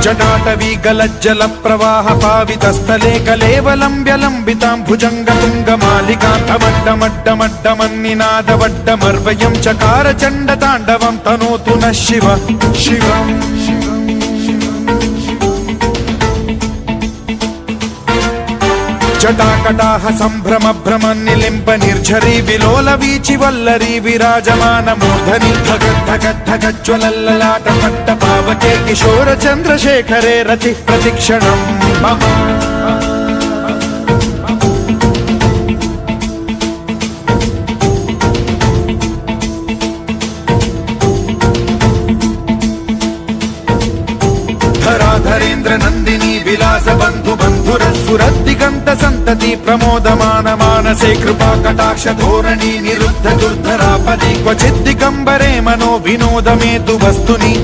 जटाटवी गलज्जल प्रवाह पावितस्थले कलेवलम्ब्यलम्बितां भुजङ्गतुङ्गमालिकान्तमड्डमड्डमड्डमन्निनादवड्डमर्वयं चकार चण्डताण्डवं तनोतु नः शिव शिवम् जटाकटाह सम्भ्रम भ्रम निलिम्ब निर्झरी विलोल वीचि वल्लरी विराजमान मूर्धनि धगद्धगद्धगज्ज्वलल्ललाट पट्ट पावके किशोर चन्द्रशेखरे रति प्रतिक्षणम् धराधरेन्द्र नन्दिनी विलास बन्धु बन्धुरस्फुरद्दिगन्त सन्तति प्रमोदमान मानसे कृपा कटाक्ष धोरणी निरुद्ध दुर्धरापदि क्वचिद्दिगम्बरे मनो विनोदमेतु वस्तुनि